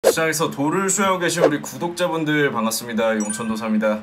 시장에서 돌을 수여하고 계신 우리 구독자분들 반갑습니다. 용천도사입니다.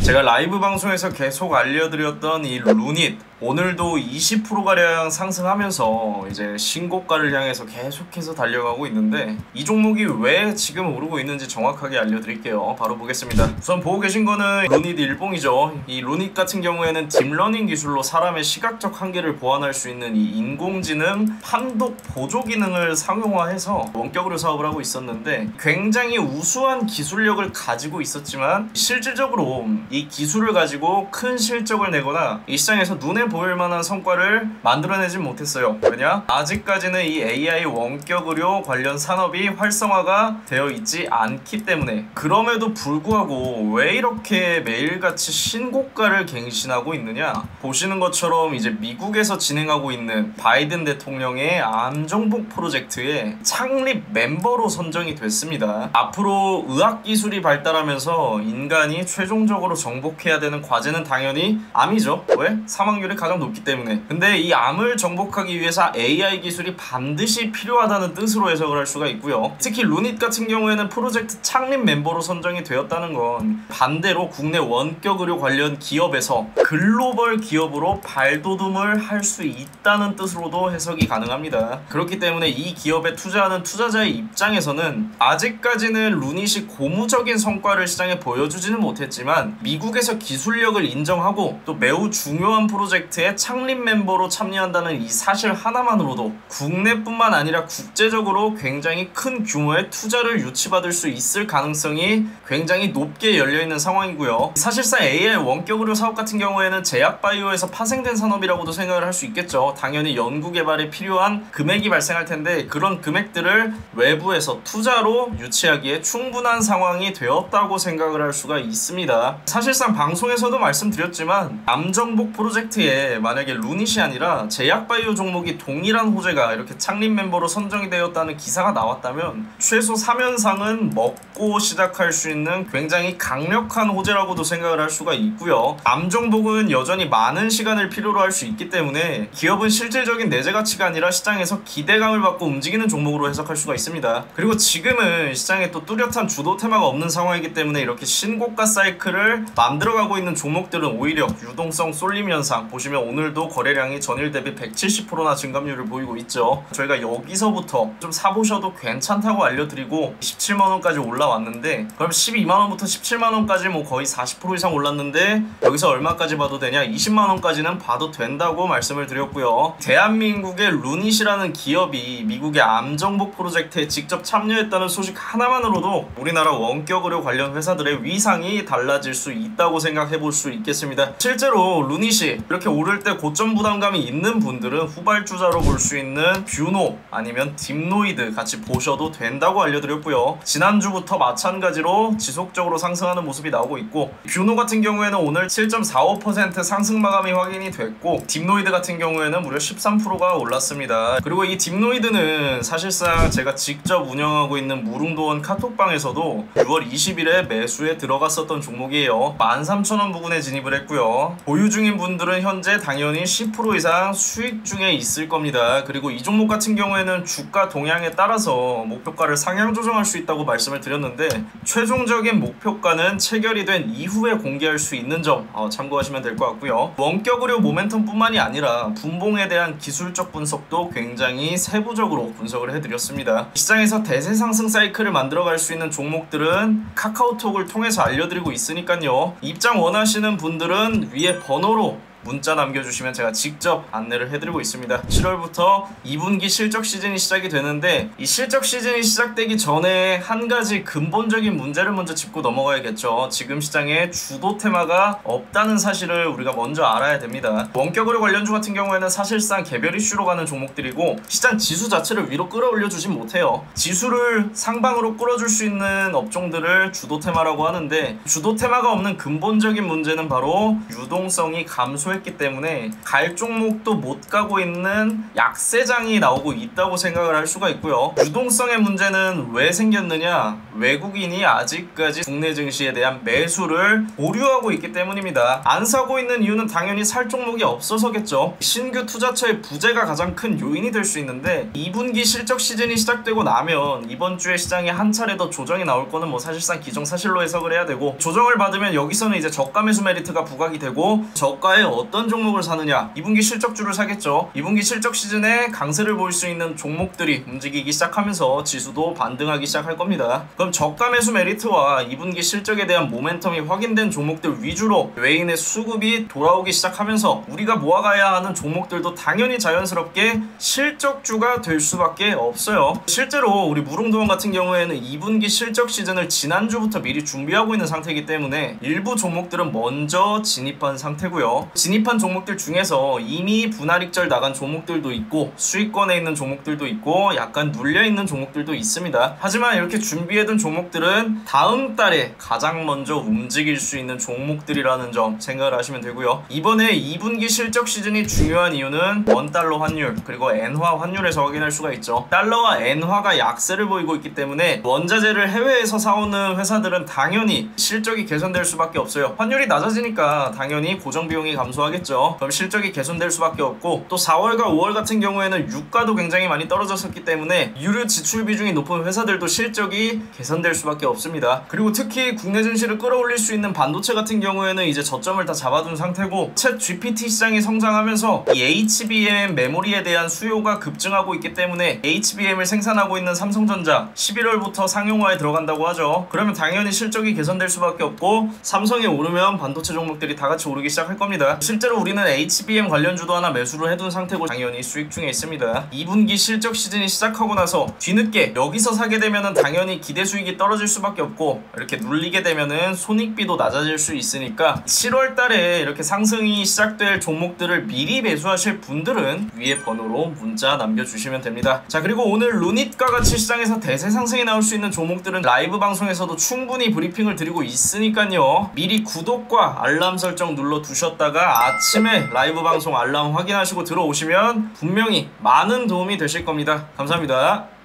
제가 라이브 방송에서 계속 알려드렸던 이 루닛, 오늘도 20%가량 상승하면서 이제 신고가를 향해서 계속해서 달려가고 있는데, 이 종목이 왜 지금 오르고 있는지 정확하게 알려드릴게요. 바로 보겠습니다. 우선 보고 계신 거는 루닛 일봉이죠. 이 루닛 같은 경우에는 딥러닝 기술로 사람의 시각적 한계를 보완할 수 있는 이 인공지능 판독 보조 기능을 상용화해서 원격으로 사업을 하고 있었는데, 굉장히 우수한 기술력을 가지고 있었지만 실질적으로 이 기술을 가지고 큰 실적을 내거나 이 시장에서 눈에 보일 만한 성과를 만들어내지 못했어요. 왜냐? 아직까지는 이 AI 원격 의료 관련 산업이 활성화가 되어 있지 않기 때문에. 그럼에도 불구하고 왜 이렇게 매일같이 신고가를 갱신하고 있느냐? 보시는 것처럼 이제 미국에서 진행하고 있는 바이든 대통령의 암정복 프로젝트의 창립 멤버로 선정이 됐습니다. 앞으로 의학기술이 발달하면서 인간이 최종적으로 정복해야 되는 과제는 당연히 암이죠. 왜? 사망률이 가장 높기 때문에. 근데 이 암을 정복하기 위해서 AI 기술이 반드시 필요하다는 뜻으로 해석을 할 수가 있고요. 특히 루닛 같은 경우에는 프로젝트 창립 멤버로 선정이 되었다는 건 반대로 국내 원격 의료 관련 기업에서 글로벌 기업으로 발돋움을 할 수 있다는 뜻으로도 해석이 가능합니다. 그렇기 때문에 이 기업에 투자하는 투자자의 입장에서는 아직까지는 루닛이 고무적인 성과를 시장에 보여주지는 못했지만 미국에서 기술력을 인정하고 또 매우 중요한 프로젝트의 창립 멤버로 참여한다는 이 사실 하나만으로도 국내뿐만 아니라 국제적으로 굉장히 큰 규모의 투자를 유치받을 수 있을 가능성이 굉장히 높게 열려있는 상황이고요. 사실상 AI 원격 의료 사업 같은 경우에는 제약바이오에서 파생된 산업이라고도 생각을 할 수 있겠죠. 당연히 연구개발에 필요한 금액이 발생할 텐데, 그런 금액들을 외부에서 투자로 유치하기에 충분한 상황이 되었다고 생각을 할 수가 있습니다. 사실상 방송에서도 말씀드렸지만 암정복 프로젝트에 만약에 루닛이 아니라 제약바이오 종목이 동일한 호재가 이렇게 창립 멤버로 선정이 되었다는 기사가 나왔다면 최소 3연상은 먹고 시작할 수 있는 굉장히 강력한 호재라고도 생각을 할 수가 있고요. 암정복은 여전히 많은 시간을 필요로 할 수 있기 때문에 기업은 실질적인 내재 가치가 아니라 시장에서 기대감을 받고 움직이는 종목으로 해석할 수가 있습니다. 그리고 지금은 시장에 또 뚜렷한 주도 테마가 없는 상황이기 때문에 이렇게 신고가 사이클을 만들어가고 있는 종목들은 오히려 유동성 쏠림 현상, 보시면 오늘도 거래량이 전일 대비 170%나 증감률을 보이고 있죠. 저희가 여기서부터 좀 사보셔도 괜찮다고 알려드리고 17만원까지 올라왔는데, 그럼 12만원부터 17만원까지 뭐 거의 40% 이상 올랐는데 여기서 얼마까지 봐도 되냐? 20만원까지는 봐도 된다고 말씀을 드렸고요. 대한민국의 루닛이라는 기업이 미국의 암정복 프로젝트에 직접 참여했다는 소식 하나만으로도 우리나라 원격 의료 관련 회사들의 위상이 달라질 수 있다고 생각해 볼 수 있겠습니다. 실제로 루닛이 이렇게 오를 때 고점 부담감이 있는 분들은 후발주자로 볼 수 있는 뷰노 아니면 딥노이드 같이 보셔도 된다고 알려드렸고요. 지난주부터 마찬가지로 지속적으로 상승하는 모습이 나오고 있고, 뷰노 같은 경우에는 오늘 7.45% 상승 마감이 확인이 됐고, 딥노이드 같은 경우에는 무려 13%가 올랐습니다. 그리고 이 딥노이드는 사실상 제가 직접 운영하고 있는 무릉도원 카톡방에서도 6월 20일에 매수에 들어갔었던 종목이에요. 13,000원 부근에 진입을 했고요. 보유 중인 분들은 현재 당연히 10% 이상 수익 중에 있을 겁니다. 그리고 이 종목 같은 경우에는 주가 동향에 따라서 목표가를 상향 조정할 수 있다고 말씀을 드렸는데, 최종적인 목표가는 체결이 된 이후에 공개할 수 있는 점 참고하시면 될 것 같고요. 원격 의료 모멘텀 뿐만이 아니라 분봉에 대한 기술적 분석도 굉장히 세부적으로 분석을 해드렸습니다. 시장에서 대세 상승 사이클을 만들어갈 수 있는 종목들은 카카오톡을 통해서 알려드리고 있으니까요. 입장 원하시는 분들은 위에 번호로 문자 남겨주시면 제가 직접 안내를 해드리고 있습니다. 7월부터 2분기 실적 시즌이 시작이 되는데, 이 실적 시즌이 시작되기 전에 한 가지 근본적인 문제를 먼저 짚고 넘어가야겠죠. 지금 시장에 주도 테마가 없다는 사실을 우리가 먼저 알아야 됩니다. 원격 의료 관련주 같은 경우에는 사실상 개별 이슈로 가는 종목들이고, 시장 지수 자체를 위로 끌어올려 주진 못해요. 지수를 상방으로 끌어줄 수 있는 업종들을 주도 테마라고 하는데, 주도 테마가 없는 근본적인 문제는 바로 유동성이 감소 감소했기 때문에 갈 종목도 못 가고 있는 약세장이 나오고 있다고 생각을 할 수가 있고요. 유동성의 문제는 왜 생겼느냐? 외국인이 아직까지 국내 증시에 대한 매수를 보류하고 있기 때문입니다. 안 사고 있는 이유는 당연히 살 종목이 없어서겠죠. 신규 투자처의 부재가 가장 큰 요인이 될 수 있는데 2분기 실적 시즌이 시작되고 나면 이번 주에 시장에 한 차례 더 조정이 나올 거는 뭐 사실상 기정사실로 해석을 해야 되고, 조정을 받으면 여기서는 이제 저가 매수 메리트가 부각이 되고 저가에 어떤 종목을 사느냐, 2분기 실적주를 사겠죠. 2분기 실적 시즌에 강세를 보일 수 있는 종목들이 움직이기 시작하면서 지수도 반등하기 시작할 겁니다. 그럼 저가 매수 메리트와 2분기 실적에 대한 모멘텀이 확인된 종목들 위주로 외인의 수급이 돌아오기 시작하면서 우리가 모아가야 하는 종목들도 당연히 자연스럽게 실적주가 될 수밖에 없어요. 실제로 우리 무릉도원 같은 경우에는 2분기 실적 시즌을 지난주부터 미리 준비하고 있는 상태이기 때문에 일부 종목들은 먼저 진입한 상태고요. 진입한 종목들 중에서 이미 분할익절 나간 종목들도 있고 수익권에 있는 종목들도 있고 약간 눌려있는 종목들도 있습니다. 하지만 이렇게 준비해둔 종목들은 다음 달에 가장 먼저 움직일 수 있는 종목들이라는 점 생각을 하시면 되고요. 이번에 2분기 실적 시즌이 중요한 이유는 원달러 환율 그리고 엔화 환율에서 확인할 수가 있죠. 달러와 엔화가 약세를 보이고 있기 때문에 원자재를 해외에서 사오는 회사들은 당연히 실적이 개선될 수밖에 없어요. 환율이 낮아지니까 당연히 고정비용이 감소하겠죠. 그럼 실적이 개선될 수밖에 없고, 또 4월과 5월 같은 경우에는 유가도 굉장히 많이 떨어졌었기 때문에 유류 지출 비중이 높은 회사들도 실적이 개선될 수밖에 없습니다. 그리고 특히 국내 증시를 끌어올릴 수 있는 반도체 같은 경우에는 이제 저점을 다 잡아둔 상태고, 챗 GPT 시장이 성장하면서 이 HBM 메모리에 대한 수요가 급증하고 있기 때문에 HBM을 생산하고 있는 삼성전자 11월부터 상용화에 들어간다고 하죠. 그러면 당연히 실적이 개선될 수밖에 없고, 삼성이 오르면 반도체 종목들이 다 같이 오르기 시작할 겁니다. 실제로 우리는 HBM 관련주도 하나 매수를 해둔 상태고 당연히 수익 중에 있습니다. 2분기 실적 시즌이 시작하고 나서 뒤늦게 여기서 사게 되면은 당연히 기대 수익이 떨어질 수밖에 없고, 이렇게 눌리게 되면은 손익비도 낮아질 수 있으니까 7월 달에 이렇게 상승이 시작될 종목들을 미리 매수하실 분들은 위에 번호로 문자 남겨주시면 됩니다. 자, 그리고 오늘 루닛과 같이 시장에서 대세 상승이 나올 수 있는 종목들은 라이브 방송에서도 충분히 브리핑을 드리고 있으니까요. 미리 구독과 알람 설정 눌러 두셨다가 아침에 라이브 방송 알람 확인하시고 들어오시면 분명히 많은 도움이 되실 겁니다. 감사합니다.